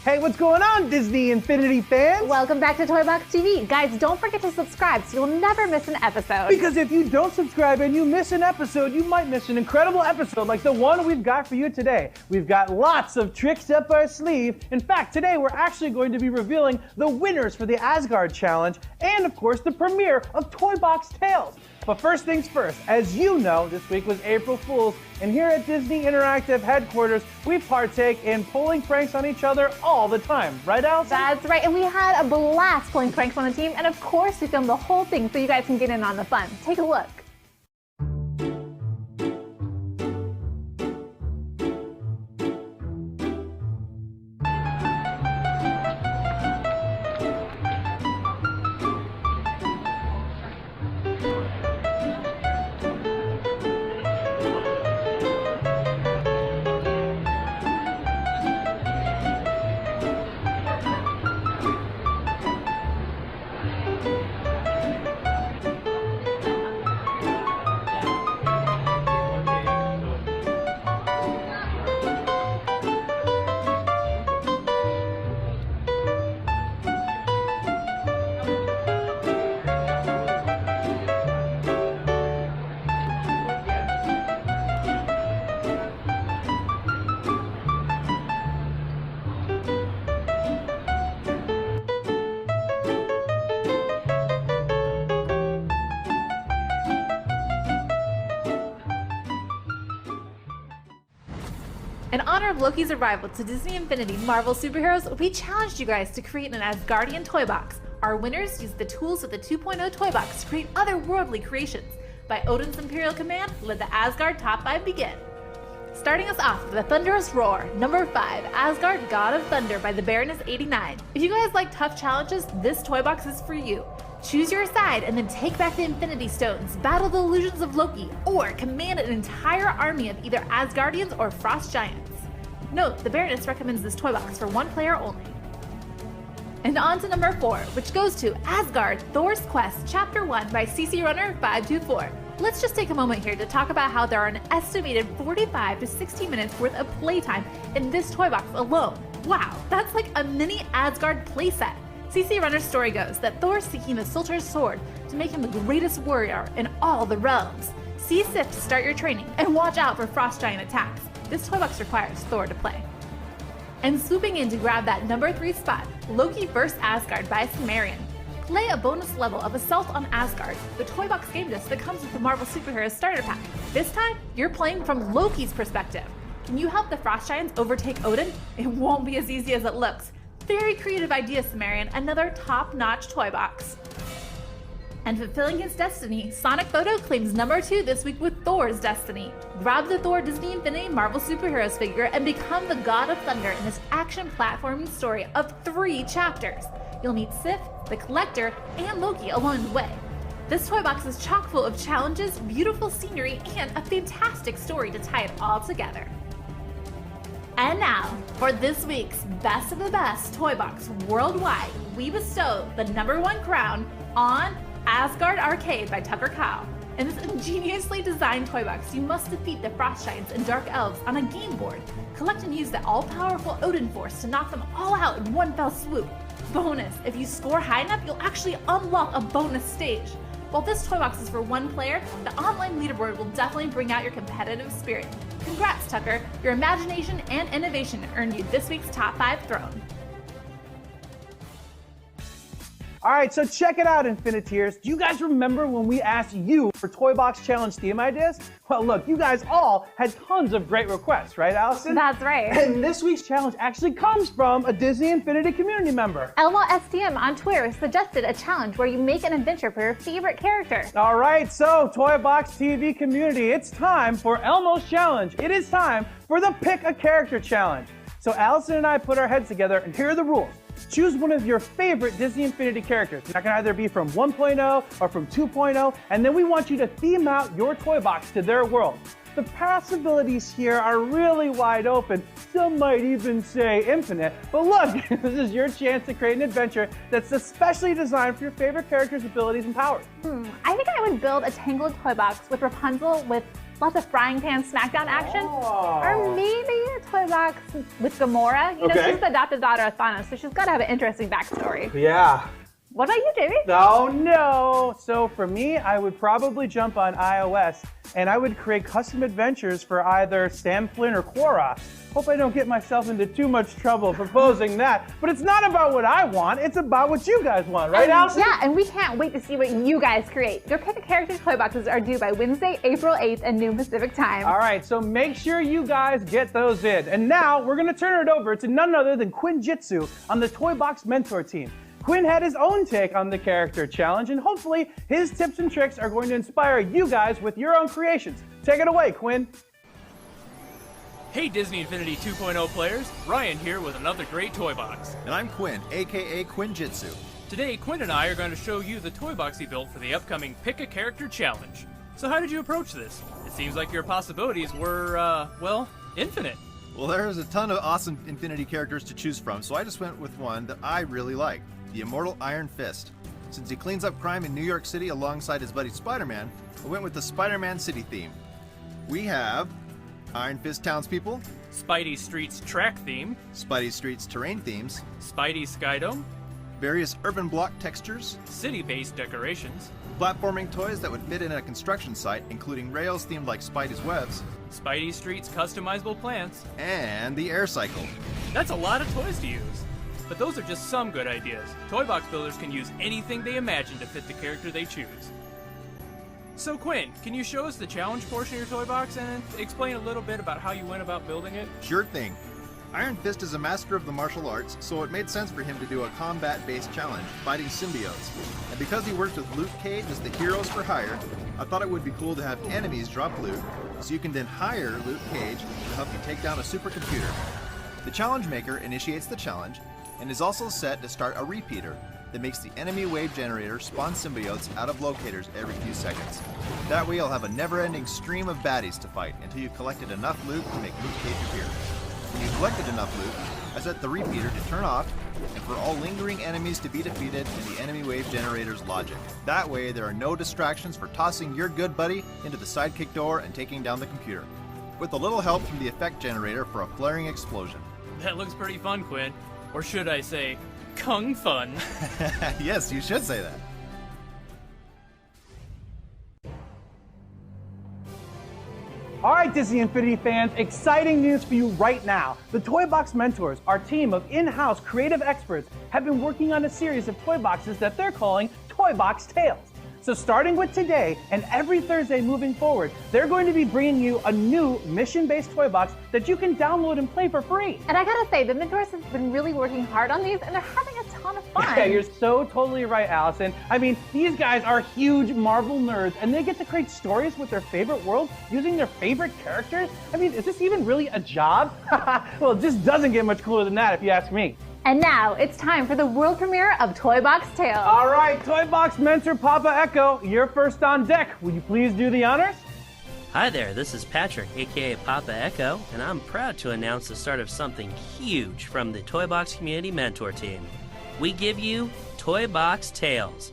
Hey, what's going on, Disney Infinity fans? Welcome back to Toy Box TV. Guys, don't forget to subscribe so you'll never miss an episode. Because if you don't subscribe and you miss an episode, you might miss an incredible episode like the one we've got for you today. We've got lots of tricks up our sleeve. In fact, today we're actually going to be revealing the winners for the Asgard Challenge and, of course, the premiere of Toy Box Tales. But first things first, as you know, this week was April Fool's, and here at Disney Interactive headquarters, we partake in pulling pranks on each other all the time. Right, Allison? That's right, and we had a blast pulling pranks on the team, and of course we filmed the whole thing so you guys can get in on the fun. Take a look. In honor of Loki's arrival to Disney Infinity Marvel Superheroes, we challenged you guys to create an Asgardian toy box. Our winners used the tools of the 2.0 toy box to create otherworldly creations. By Odin's Imperial command, let the Asgard top 5 begin. Starting us off with a thunderous roar, number 5, Asgard God of Thunder by the Baroness89. If you guys like tough challenges, this toy box is for you. Choose your side and then take back the Infinity Stones, battle the illusions of Loki, or command an entire army of either Asgardians or Frost Giants. Note, the Baroness recommends this toy box for one player only. And on to number 4, which goes to Asgard Thor's Quest Chapter 1 by CC Runner 524. Let's just take a moment here to talk about how there are an estimated 45 to 60 minutes worth of playtime in this toy box alone. Wow, that's like a mini Asgard playset. CC Runner's story goes that Thor is seeking the Sultan's sword to make him the greatest warrior in all the realms. See Sif to start your training, and watch out for Frost Giant attacks. This toy box requires Thor to play. And swooping in to grab that number 3 spot, Loki vs. Asgard by Cimmerian. Play a bonus level of Assault on Asgard, the toy box game disc that comes with the Marvel Superheroes starter pack. This time, you're playing from Loki's perspective. Can you help the Frost Giants overtake Odin? It won't be as easy as it looks. Very creative idea, Cimmerian, another top-notch toy box. And fulfilling his destiny, Sonic Photo claims number 2 this week with Thor's Destiny. Grab the Thor Disney Infinity Marvel Superheroes figure and become the God of Thunder in this action platforming story of 3 chapters. You'll meet Sif, the Collector, and Loki along the way. This toy box is chock full of challenges, beautiful scenery, and a fantastic story to tie it all together. And now, for this week's Best of the Best Toy Box worldwide, we bestow the number 1 crown on Asgard Arcade by Tucker Kyle. In this ingeniously designed toy box, you must defeat the Frost Giants and Dark Elves on a game board. Collect and use the all-powerful Odin Force to knock them all out in one fell swoop. Bonus, if you score high enough, you'll actually unlock a bonus stage. While this toy box is for one player, the online leaderboard will definitely bring out your competitive spirit. Congrats, Tucker! Your imagination and innovation earned you this week's top 5 throne. All right, so check it out, Infiniteers. Do you guys remember when we asked you for Toy Box Challenge theme ideas? Well, look, you guys all had tons of great requests, right, Allison? That's right. And this week's challenge actually comes from a Disney Infinity community member. Elmo STM on Twitter suggested a challenge where you make an adventure for your favorite character. All right, so Toy Box TV community, it's time for Elmo's challenge. It is time for the Pick a Character challenge. So Allison and I put our heads together, and here are the rules. Choose one of your favorite Disney Infinity characters. That can either be from 1.0 or from 2.0, and then we want you to theme out your toy box to their world. The possibilities here are really wide open. Some might even say infinite. But look, this is your chance to create an adventure that's especially designed for your favorite character's abilities and powers. I think I would build a Tangled toy box with Rapunzel with lots of frying pan smackdown action. Or maybe a toy box with Gamora. You know, she's the adopted daughter of Thanos, so she's got to have an interesting backstory. Yeah. What about you, Jamie? Oh no! So for me, I would probably jump on iOS and I would create custom adventures for either Sam Flynn or Quora. Hope I don't get myself into too much trouble proposing that. But it's not about what I want, it's about what you guys want, right, Allison? Yeah, and we can't wait to see what you guys create. Your Pick a Character toy boxes are due by Wednesday, April 8th at noon Pacific time. All right, so make sure you guys get those in. And now we're gonna turn it over to none other than Quinn Jitsu on the Toy Box Mentor team. Quinn had his own take on the character challenge, and hopefully his tips and tricks are going to inspire you guys with your own creations. Take it away, Quinn. Hey Disney Infinity 2.0 players, Ryan here with another great toy box. And I'm Quinn, aka Quinn Jitsu. Today, Quinn and I are going to show you the toy box he built for the upcoming Pick a Character challenge. So how did you approach this? It seems like your possibilities were, well, infinite. Well, there's a ton of awesome Infinity characters to choose from, so I just went with one that I really like, the immortal Iron Fist. Since he cleans up crime in New York City alongside his buddy Spider-Man, I went with the Spider-Man City theme. We have Iron Fist townspeople, Spidey Street's track theme, Spidey Street's terrain themes, Spidey Skydome, various urban block textures, city-based decorations, platforming toys that would fit in a construction site, including rails themed like Spidey's webs, Spidey Street's customizable plants, and the air cycle. That's a lot of toys to use. But those are just some good ideas. Toy box builders can use anything they imagine to fit the character they choose. So Quinn, can you show us the challenge portion of your toy box and explain a little bit about how you went about building it? Sure thing. Iron Fist is a master of the martial arts, so it made sense for him to do a combat-based challenge, fighting symbiotes. And because he works with Loot Cage as the heroes for hire, I thought it would be cool to have enemies drop loot, so you can then hire Loot Cage to help you take down a supercomputer. The challenge maker initiates the challenge, and is also set to start a repeater that makes the enemy wave generator spawn symbiotes out of locators every few seconds. That way you'll have a never-ending stream of baddies to fight until you've collected enough loot to make Loot Cage appear. When you've collected enough loot, I set the repeater to turn off and for all lingering enemies to be defeated in the enemy wave generator's logic. That way there are no distractions for tossing your good buddy into the sidekick door and taking down the computer, with a little help from the effect generator for a flaring explosion. That looks pretty fun, Quinn. Or should I say, kung fun. Yes, you should say that. All right, Disney Infinity fans, exciting news for you right now. The Toy Box Mentors, our team of in-house creative experts, have been working on a series of toy boxes that they're calling Toy Box Tales. So starting with today and every Thursday moving forward, they're going to be bringing you a new mission-based toy box that you can download and play for free. And I gotta say, the mentors have been really working hard on these, and they're having a ton of fun. Yeah, you're so totally right, Allison. I mean, these guys are huge Marvel nerds, and they get to create stories with their favorite world using their favorite characters. I mean, is this even really a job? Well, it just doesn't get much cooler than that if you ask me. And now it's time for the world premiere of Toy Box Tales. All right, Toy Box Mentor Papa Echo, you're first on deck. Will you please do the honors? Hi there, this is Patrick, aka Papa Echo, and I'm proud to announce the start of something huge from the Toy Box Community Mentor Team. We give you Toy Box Tales.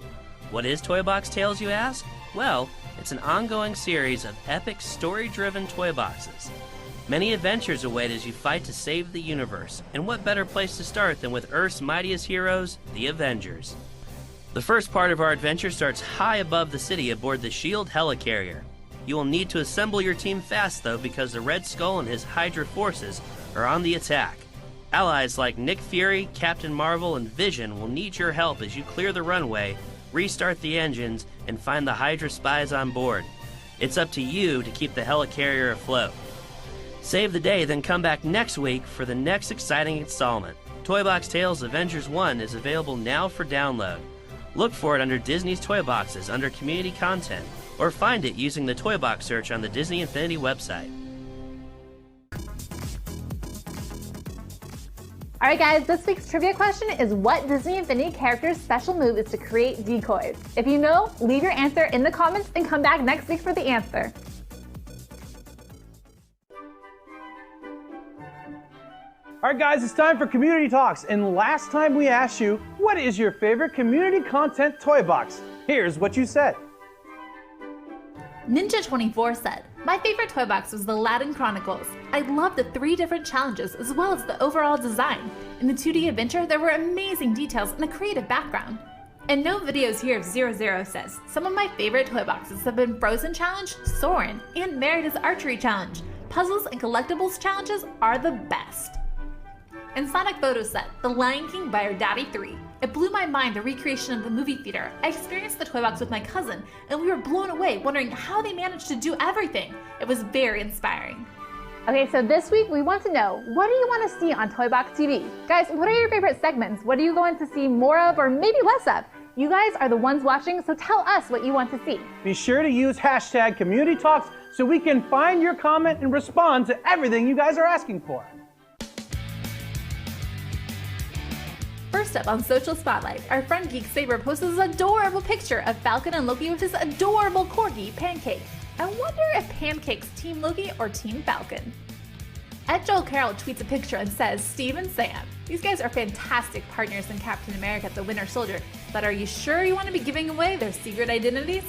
What is Toy Box Tales, you ask? Well, it's an ongoing series of epic story-driven toy boxes. Many adventures await as you fight to save the universe, and what better place to start than with Earth's mightiest heroes, the Avengers. The first part of our adventure starts high above the city aboard the S.H.I.E.L.D. helicarrier. You will need to assemble your team fast though, because the Red Skull and his Hydra forces are on the attack. Allies like Nick Fury, Captain Marvel, and Vision will need your help as you clear the runway, restart the engines, and find the Hydra spies on board. It's up to you to keep the helicarrier afloat. Save the day, then come back next week for the next exciting installment. Toy Box Tales Avengers 1 is available now for download. Look for it under Disney's Toy Boxes under Community Content, or find it using the Toy Box search on the Disney Infinity website. All right, guys, this week's trivia question is what Disney Infinity character's special move is to create decoys? If you know, leave your answer in the comments and come back next week for the answer. All right, guys, it's time for Community Talks. And last time we asked you, what is your favorite community content toy box? Here's what you said. Ninja24 said, My favorite toy box was the Aladdin Chronicles. I loved the 3 different challenges as well as the overall design. In the 2D adventure, there were amazing details and a creative background. And no videos here of 00 says, some of my favorite toy boxes have been Frozen Challenge, Soarin', and Merida's Archery Challenge. Puzzles and collectibles challenges are the best. And Sonic Photo Set, The Lion King by Our Daddy 3. It blew my mind, the recreation of the movie theater. I experienced the toy box with my cousin, and we were blown away wondering how they managed to do everything. It was very inspiring. Okay, so this week we want to know, what do you want to see on Toy Box TV? Guys, what are your favorite segments? What are you going to see more of or maybe less of? You guys are the ones watching, so tell us what you want to see. Be sure to use hashtag Community Talks so we can find your comment and respond to everything you guys are asking for. First up on Social Spotlight, our friend Geek Saber posts this adorable picture of Falcon and Loki with his adorable corgi, Pancake. I wonder if Pancake's Team Loki or Team Falcon. Ed Joel Carroll tweets a picture and says, Steve and Sam. These guys are fantastic partners in Captain America the Winter Soldier, but are you sure you want to be giving away their secret identities?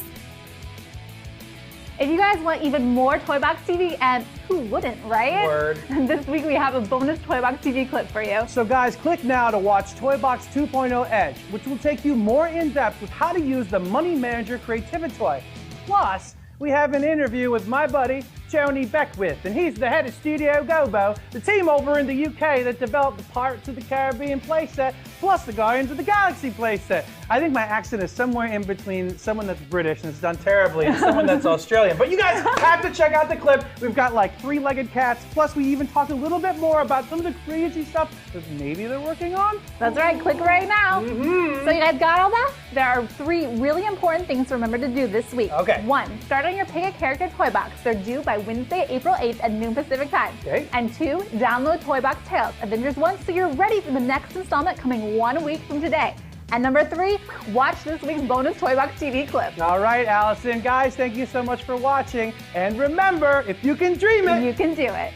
If you guys want even more Toy Box TV, and who wouldn't, right? Word. This week we have a bonus Toy Box TV clip for you. So guys, click now to watch Toy Box 2.0 Edge, which will take you more in depth with how to use the Money Manager Creativity Toy. Plus, we have an interview with my buddy, Tony Beckwith, and he's the head of Studio Gobo, the team over in the UK that developed the Pirates of the Caribbean playset, plus the Guardians of the Galaxy playset. I think my accent is somewhere in between someone that's British and it's done terribly and someone that's Australian. But you guys have to check out the clip. We've got like 3-legged cats, plus we even talked a little bit more about some of the crazy stuff that maybe they're working on. That's right, click right now. So you guys got all that? There are 3 really important things to remember to do this week. Okay. 1, start on your Pick a Character Toy Box. They're due by Wednesday, April 8th at noon Pacific time. Okay. And 2, download Toy Box Tales Avengers 1 so you're ready for the next installment coming 1 week from today. And number 3, watch this week's bonus Toy Box TV clip. All right, Allison. Guys, thank you so much for watching. And remember, if you can dream it, You can do it.